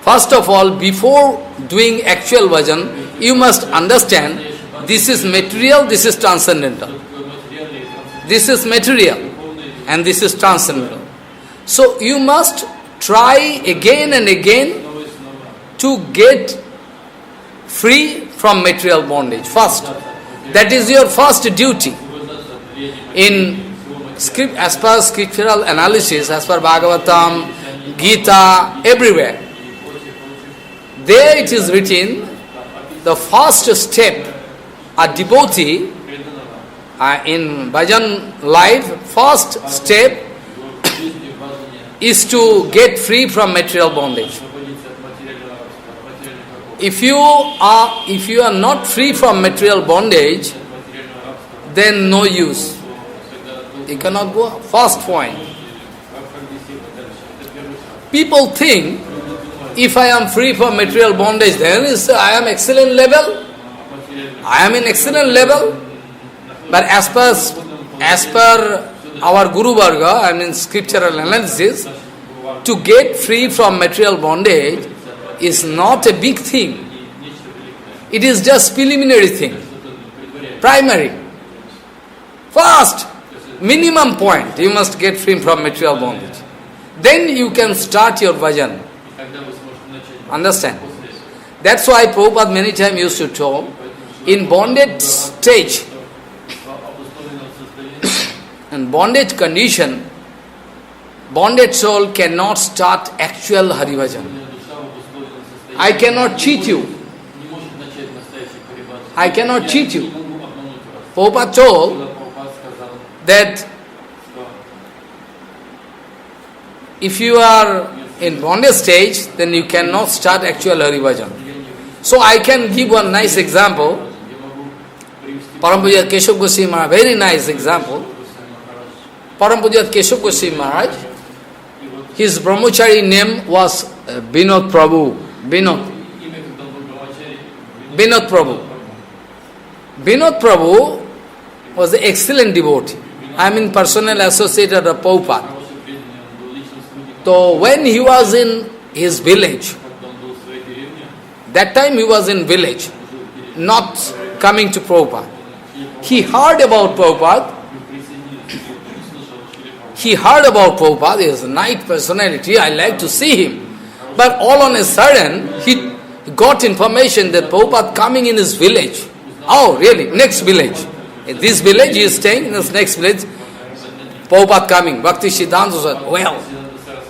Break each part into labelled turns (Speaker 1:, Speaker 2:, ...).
Speaker 1: First of all, before doing actual bhajan, you must understand this is material, this is transcendental. This is material and this is transcendental. So you must try again and again to get free from material bondage. First, that is your first duty. As per scriptural analysis, as per Bhagavatam, Gita, everywhere, there it is written, the first step, a devotee in bhajan life, first step is to get free from material bondage. If you are not free from material bondage, then no use. You cannot go. First point. People think, if I am free from material bondage, then I am excellent level. I am in excellent level. But as per our Guru Varga, scriptural analysis, to get free from material bondage is not a big thing. It is just preliminary thing. Primary. First, minimum point, you must get free from material bondage. Then you can start your bhajan. Understand? That's why Prabhupada many times used to talk, in bondage stage, in bondage condition, bonded soul cannot start actual Hari Bhajan. I cannot cheat you. I cannot cheat you. Prabhupada told that if you are in bondage stage, then you cannot start actual Hari Bhajan. So I can give one nice example. Parampujat Keshav Goswami Maharaj, very nice example. Parampujat Keshav Goswami Maharaj, his brahmachari name was Binod Prabhu. Binod Prabhu. Binod Prabhu was an excellent devotee. I am in personal associate of Prabhupada. So when he was in his village, that time he was in village, not coming to Prabhupada. He heard about Prabhupada. He heard about Prabhupada, he is a nice personality, I like to see him. But all on a sudden, he got information that Prabhupada coming in his village. Oh, really? Next village. In this village, he is staying, in this next village, Prabhupada coming. Bhakti Siddhanta said, well,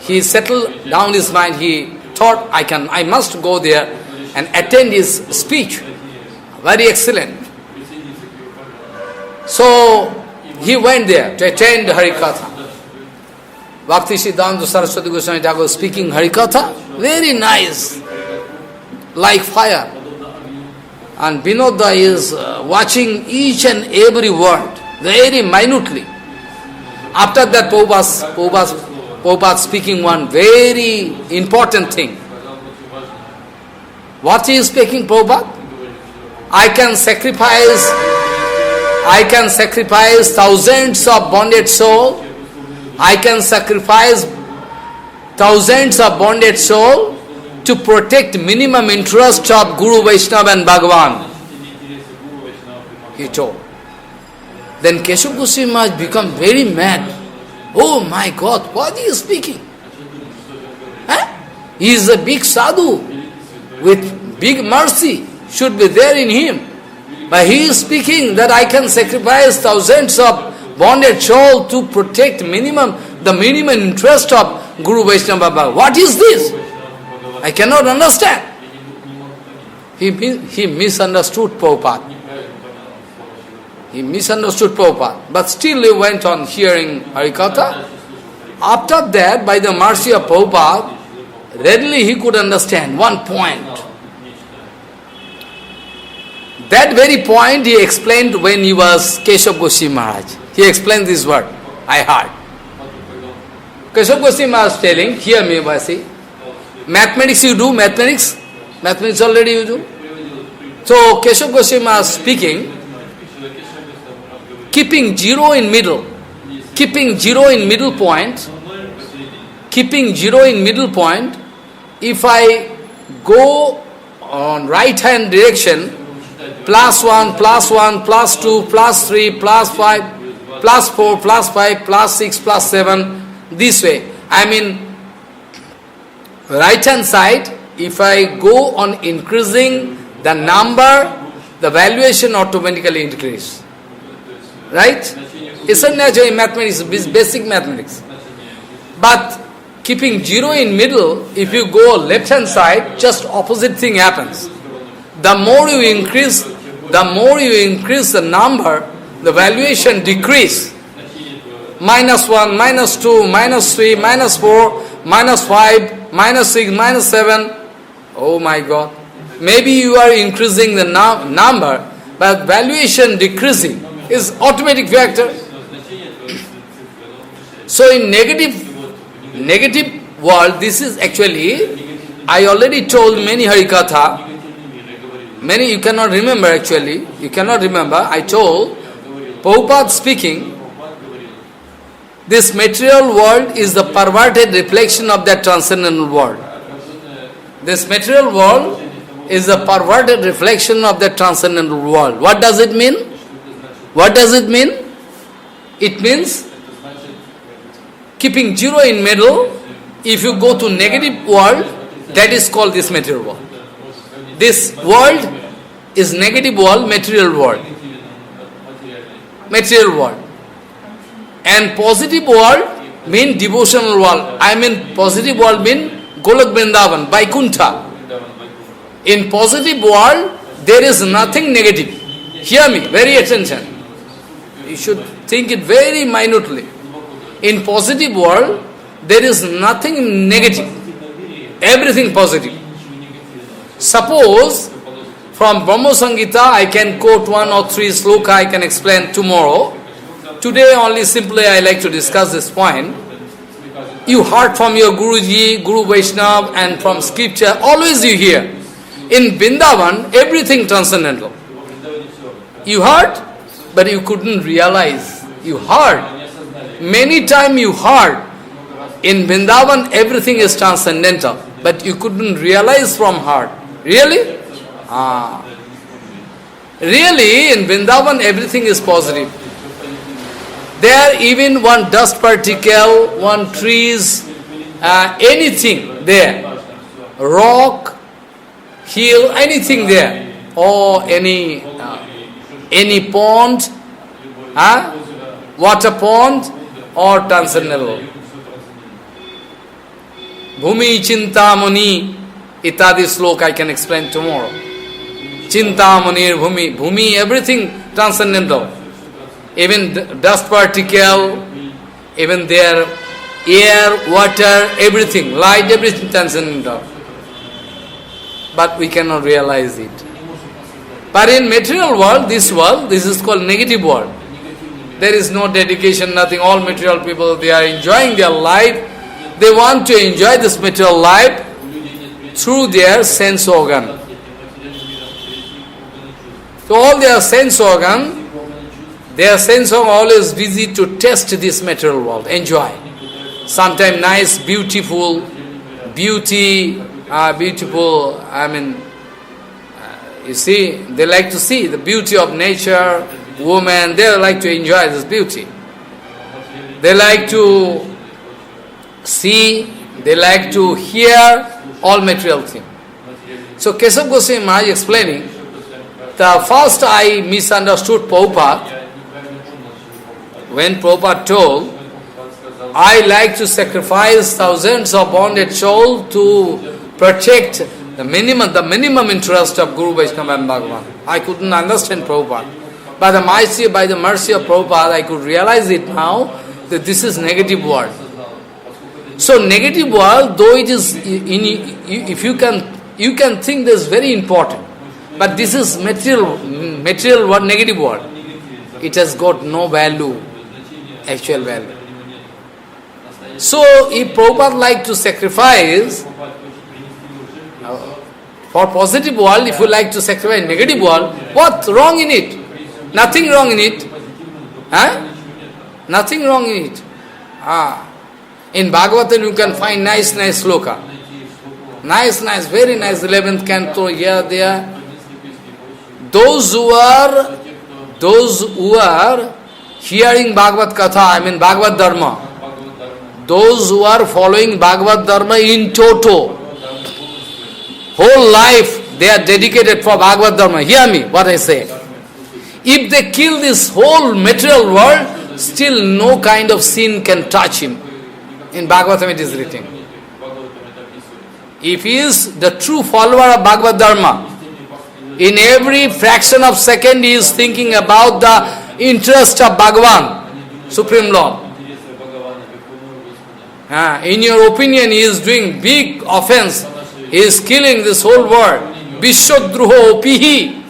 Speaker 1: he settled down his mind, he thought, I must go there and attend his speech. Very excellent. So, he went there to attend Harikatha. Bhakti Siddhanta Saraswati Goswami Thakur speaking Harikatha, very nice, like fire. And Binoda is watching each and every word, very minutely. After that, Prabhupada speaking one very important thing. What he is speaking, Prabhupada? I can sacrifice thousands of bonded souls. I can sacrifice thousands of bonded souls to protect minimum interest of Guru, Vaishnava and Bhagavan. He told. Then Keshav Goswami Maharaj become very mad. Oh my God, what is he speaking? He is a big sadhu with big mercy, should be there in him. But he is speaking that I can sacrifice thousands of bonded soul to protect the minimum interest of Guru Vaishnava Bhagavan. What is this? I cannot understand. He misunderstood Prabhupada. He misunderstood Prabhupada. But still he went on hearing Harikatha. After that, by the mercy of Prabhupada, readily he could understand one point. That very point he explained when he was Keshav Goswami Maharaj. He explained this word, I heard. Keshav Goswami Maharaj telling, hear me, Vasi. Mathematics you do, mathematics? Mathematics already you do? So Keshav Goswami Maharaj speaking, keeping zero in middle point, if I go on right hand direction, +1, +1, +2, +3, +5, +4, +5, +6, +7, this way. I mean, right hand side, if I go on increasing the number, the valuation automatically increase. Right? It's a natural mathematics, basic mathematics. But keeping 0 in middle, if you go left hand side, just opposite thing happens. The more you increase the number, the valuation decrease. -1, -2, -3, -4, -5, -6, -7. Oh my God. Maybe you are increasing the number, but valuation decreasing is automatic factor. So in negative world, this is actually, I already told many Harikatha, many you cannot remember actually, you cannot remember, I told, Prabhupada speaking, this material world is the perverted reflection of that transcendental world. This material world is a perverted reflection of the transcendental world. What does it mean? What does it mean? It means keeping 0 in middle, if you go to negative world, that is called this material world. This world is negative world, material world. Material world. And positive world mean devotional world. I mean positive world mean Golok Vrindavan, Vaikuntha. In positive world, there is nothing negative. Hear me, very attention. You should think it very minutely. In positive world, there is nothing negative. Everything positive. Suppose, from Brahma Samhita, I can quote 1 or 3 sloka, I can explain tomorrow. Today only simply I like to discuss this point. You heard from your Guruji, Guru Vaishnava, and from scripture, always you hear. In Vrindavan, everything transcendental. You heard, but you couldn't realize. You heard. Many times you heard. In Vrindavan, everything is transcendental, but you couldn't realize from heart. Really? Really, in Vrindavan, everything is positive. There, even one dust particle, one trees, anything there, rock, hill, anything there, or any pond, water pond, or transcendental. Bhumi Chintamani, itadi sloka I can explain tomorrow. Chintamani, Bhumi, everything transcendental. Even dust particle, even there, air, water, everything, light, everything transcendental. But we cannot realize it. But in material world, this is called negative world. There is no dedication, nothing. All material people, they are enjoying their life. They want to enjoy this material life through their sense organ. So all their sense organ always busy to test this material world, enjoy. Sometimes nice, beautiful, you see, they like to see the beauty of nature, woman, they like to enjoy this beauty. They like to see, they like to hear all material things. So Keshav Goswami Maharaj explaining, the first I misunderstood Prabhupada, when Prabhupada told, I like to sacrifice thousands of bonded souls to protect the minimum interest of Guru Vaishnava and Bhagavan. I couldn't understand Prabhupada. By the mercy of Prabhupada, I could realize it now that this is negative world. So negative world, though it is, if you can think this is very important, but this is material world, negative world. It has got no value, actual value. So if Prabhupada like to sacrifice for positive world, if you like to sacrifice negative world, what's wrong in it? Nothing wrong in it. Nothing wrong in it. In Bhagavatam you can find nice sloka. Nice, nice, very nice, 11th canto, here, there. Those who are hearing Bhagavad Katha, Bhagavad Dharma, those who are following Bhagavad Dharma in toto, whole life they are dedicated for Bhagavad Dharma. Hear me, what I say. If they kill this whole material world, still no kind of sin can touch him. In Bhagavatam it is written. If he is the true follower of Bhagavad Dharma, in every fraction of second he is thinking about the interest of Bhagavan, Supreme Lord. In your opinion, he is doing big offense. He is killing this whole world. Vishwadruho opihi.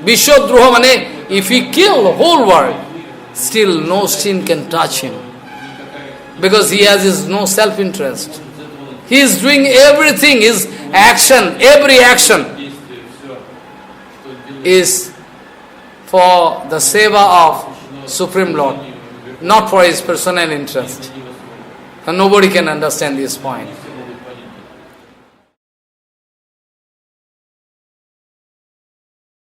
Speaker 1: Vishwadruho means, if he kill the whole world, still no sin can touch him. Because he has his no self-interest. He is doing everything, his action, every action is for the seva of Supreme Lord, not for his personal interest. And nobody can understand this point.